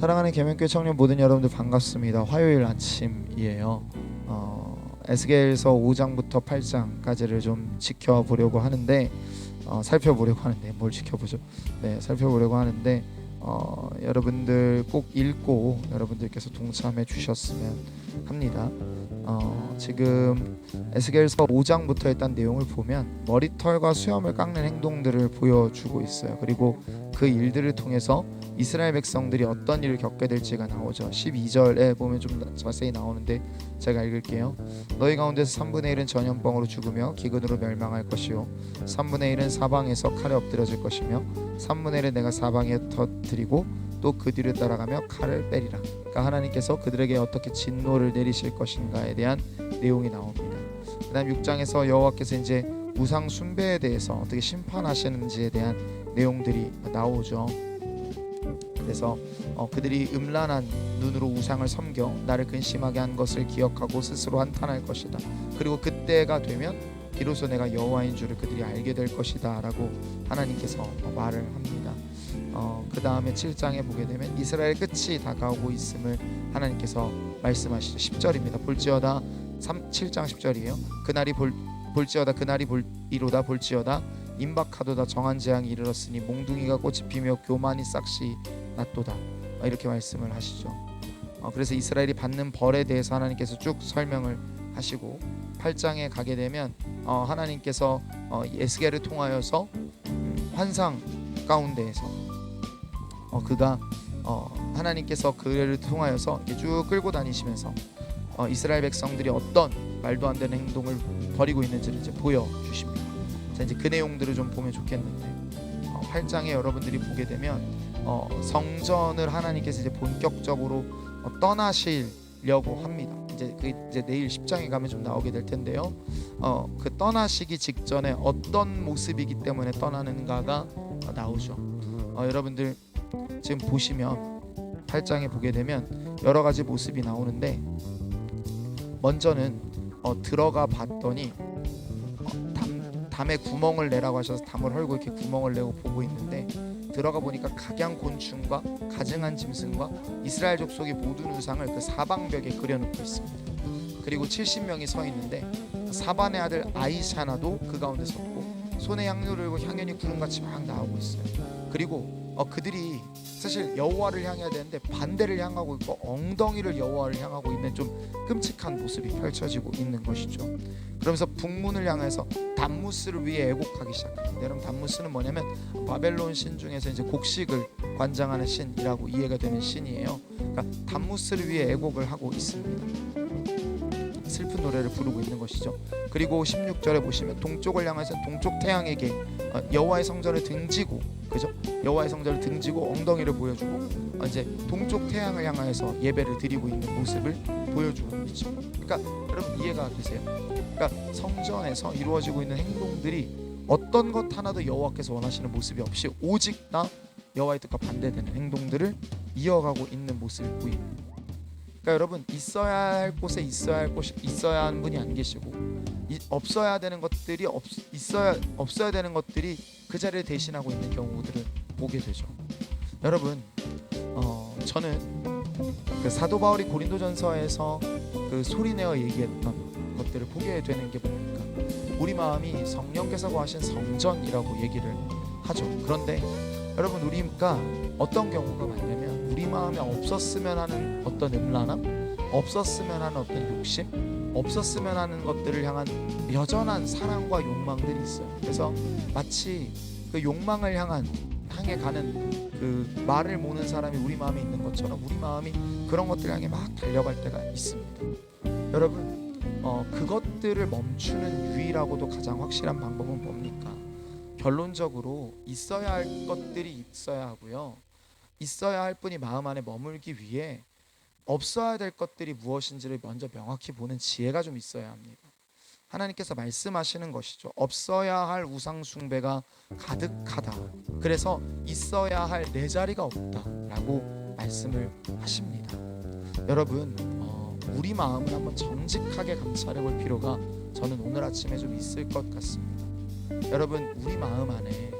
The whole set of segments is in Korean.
사랑하는 계명교회 청년 모든 여러분들 반갑습니다. 화요일 아침이에요. 에스겔서 5장부터 8장까지를 좀 지켜보려고 하는데 살펴보려고 하는데 뭘 지켜보죠? 네, 살펴보려고 하는데 여러분들 꼭 읽고 여러분들께서 동참해 주셨으면 합니다. 지금 에스겔서 5장부터 일단 내용을 보면 머리털과 수염을 깎는 행동들을 보여주고 있어요. 그리고 그 일들을 통해서 이스라엘 백성들이 어떤 일을 겪게 될지가 나오죠. 12절에 보면 좀 자세히 나오는데 제가 읽을게요. 너희 가운데서 3분의 1은 전염병으로 죽으며 기근으로 멸망할 것이요 3분의 1은 사방에서 칼에 엎드려질 것이며 3분의 1은 내가 사방에 터뜨리고 또 그 뒤를 따라가며 칼을 빼리라. 그러니까 하나님께서 그들에게 어떻게 진노를 내리실 것인가에 대한 내용이 나옵니다. 그 다음 6장에서 여호와께서 이제 우상 숭배에 대해서 어떻게 심판하시는지에 대한 내용들이 나오죠. 그래서 그들이 음란한 눈으로 우상을 섬겨 나를 근심하게 한 것을 기억하고 스스로 한탄할 것이다. 그리고 그때가 되면 비로소 내가 여호와인 줄을 그들이 알게 될 것이다 라고 하나님께서 말을 합니다. 그 다음에 7장에 보게 되면 이스라엘 끝이 다가오고 있음을 하나님께서 말씀하시죠. 10절입니다. 볼지어다 7장 10절이에요. 그날이 볼지어다 그날이 이로다 볼지어다 임박하도다 정한 재앙이 이르렀으니 몽둥이가 꽃이 피며 교만이 싹시 났도다 이렇게 말씀을 하시죠. 그래서 이스라엘이 받는 벌에 대해서 하나님께서 쭉 설명을 하시고 8장에 가게 되면 하나님께서 에스겔을 통하여서 환상 가운데에서 그가 하나님께서 그를 통하여서 쭉 끌고 다니시면서 이스라엘 백성들이 어떤 말도 안 되는 행동을 벌이고 있는지를 이제 보여주십니다. 자, 이제 그 내용들을 좀 보면 좋겠는데 8장에 여러분들이 보게 되면 성전을 하나님께서 이제 본격적으로 떠나시려고 합니다. 이제 내일 10장에 가면 좀 나오게 될 텐데요. 그 떠나시기 직전에 어떤 모습이기 때문에 떠나는가가 나오죠. 여러분들 지금 보시면 8장에 보게 되면 여러 가지 모습이 나오는데 먼저는 들어가 봤더니 담에 구멍을 내라고 하셔서 담을 헐고 이렇게 구멍을 내고 보고 있는데 들어가 보니까 각양곤충과 가증한 짐승과 이스라엘 족속의 모든 우상을 그 사방벽에 그려놓고 있습니다. 그리고 70명이 서 있는데 사반의 아들 아이샤나도 그 가운데 섰고 손에 향료를 들고 향연이 구름같이 막 나오고 있어요. 그리고 그들이 사실 여호와를 향해야 되는데 반대를 향하고 있고 엉덩이를 여호와를 향하고 있는 좀 끔찍한 모습이 펼쳐지고 있는 것이죠. 그러면서 북문을 향해서 담무스를 위해 애곡하기 시작합니다. 여러분 담무스는 뭐냐면 바벨론 신 중에서 이제 곡식을 관장하는 신이라고 이해가 되는 신이에요. 그러니까 담무스를 위해 애곡을 하고 있습니다. 슬픈 노래를 부르고 있는 것이죠. 그리고 16절에 보시면 동쪽을 향해서 동쪽 태양에게 여호와의 성전을 등지고 그죠? 여호와의 성전을 등지고 엉덩이를 보여주고 이제 동쪽 태양을 향하여서 예배를 드리고 있는 모습을 보여주고 있죠. 그러니까 여러분 이해가 되세요? 그러니까 성전에서 이루어지고 있는 행동들이 어떤 것 하나도 여호와께서 원하시는 모습이 없이 오직 다 여호와의 뜻과 반대되는 행동들을 이어가고 있는 모습을 보입니다. 그러니까 여러분 있어야 할 곳에 있어야 하는 분이 안 계시고 없어야 되는 것들이 없어야 되는 것들이 그 자리를 대신하고 있는 경우들을 보게 되죠. 여러분 저는 그 사도 바울이 고린도전서에서 그 소리내어 얘기했던 것들을 보게 되는 게 뭡니까? 우리 마음이 성령께서 거하신 성전이라고 얘기를 하죠. 그런데 여러분 우리가 어떤 경우가 많냐면 우리 마음에 없었으면 하는 어떤 음란함, 없었으면 하는 어떤 욕심, 없었으면 하는 것들을 향한 여전한 사랑과 욕망들이 있어요. 그래서 마치 그 욕망을 향해 가는 그 말을 모는 사람이 우리 마음에 있는 것처럼 우리 마음이 그런 것들 향해 막 달려갈 때가 있습니다. 여러분 그것들을 멈추는 유일하고도 가장 확실한 방법은 뭡니까? 결론적으로 있어야 할 것들이 있어야 하고요. 있어야 할 분이 마음 안에 머물기 위해 없어야 될 것들이 무엇인지를 먼저 명확히 보는 지혜가 좀 있어야 합니다. 하나님께서 말씀하시는 것이죠. 없어야 할 우상 숭배가 가득하다. 그래서 있어야 할 내 자리가 없다라고 말씀을 하십니다. 여러분 우리 마음을 한번 정직하게 감찰해 볼 필요가 저는 오늘 아침에 좀 있을 것 같습니다. 여러분 우리 마음 안에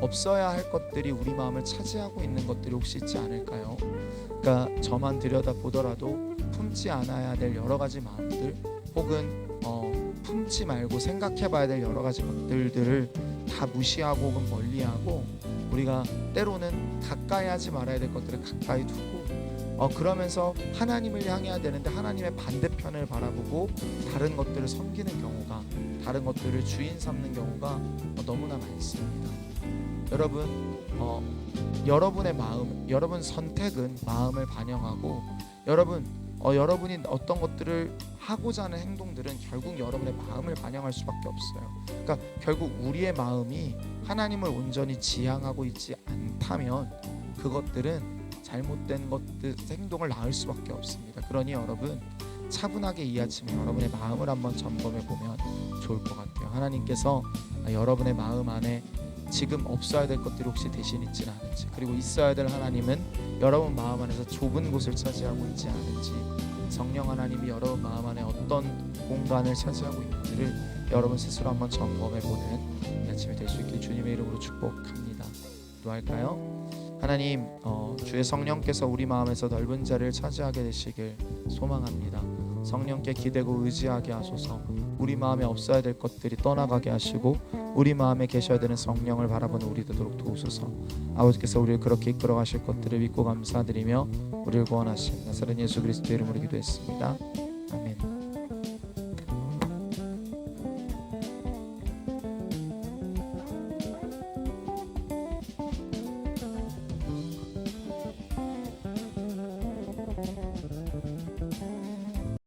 없어야 할 것들이 우리 마음을 차지하고 있는 것들이 혹시 있지 않을까요? 그러니까 저만 들여다보더라도 품지 않아야 될 여러 가지 마음들, 혹은 품지 말고 생각해봐야 될 여러 가지 것들을 다 무시하고 혹은 멀리하고, 우리가 때로는 가까이 하지 말아야 될 것들을 가까이 두고, 그러면서 하나님을 향해야 되는데 하나님의 반대편을 바라보고 다른 것들을 섬기는 경우가, 다른 것들을 주인 삼는 경우가 너무나 많습니다. 여러분, 여러분의 마음, 여러분 선택은 마음을 반영하고, 여러분이 어떤 것들을 하고자 하는 행동들은 결국 여러분의 마음을 반영할 수밖에 없어요. 그러니까 결국 우리의 마음이 하나님을 온전히 지향하고 있지 않다면 그것들은 잘못된 것들, 행동을 낳을 수밖에 없습니다. 그러니 여러분, 차분하게 이 아침에 여러분의 마음을 한번 점검해 보면 좋을 것 같아요. 하나님께서 여러분의 마음 안에 지금 없어야 될 것들이 혹시 대신 있지는 않은지, 그리고 있어야 될 하나님은 여러분 마음 안에서 좁은 곳을 차지하고 있지 않은지, 성령 하나님이 여러분 마음 안에 어떤 공간을 차지하고 있는지를 여러분 스스로 한번 점검해보는 이 아침이 될 수 있길 주님의 이름으로 축복합니다. 기도할까요? 하나님, 주의 성령께서 우리 마음에서 넓은 자리를 차지하게 되시길 소망합니다. 성령께 기대고 의지하게 하소서. 우리 마음에 없어야 될 것들이 떠나가게 하시고 우리 마음에 계셔야 되는 성령을 바라보는 우리 되도록 도우소서. 아버지께서 우리를 그렇게 이끌어 가실 것들을 믿고 감사드리며 우리를 구원하신 나사렛 예수 그리스도의 이름으로 기도했습니다. 아멘.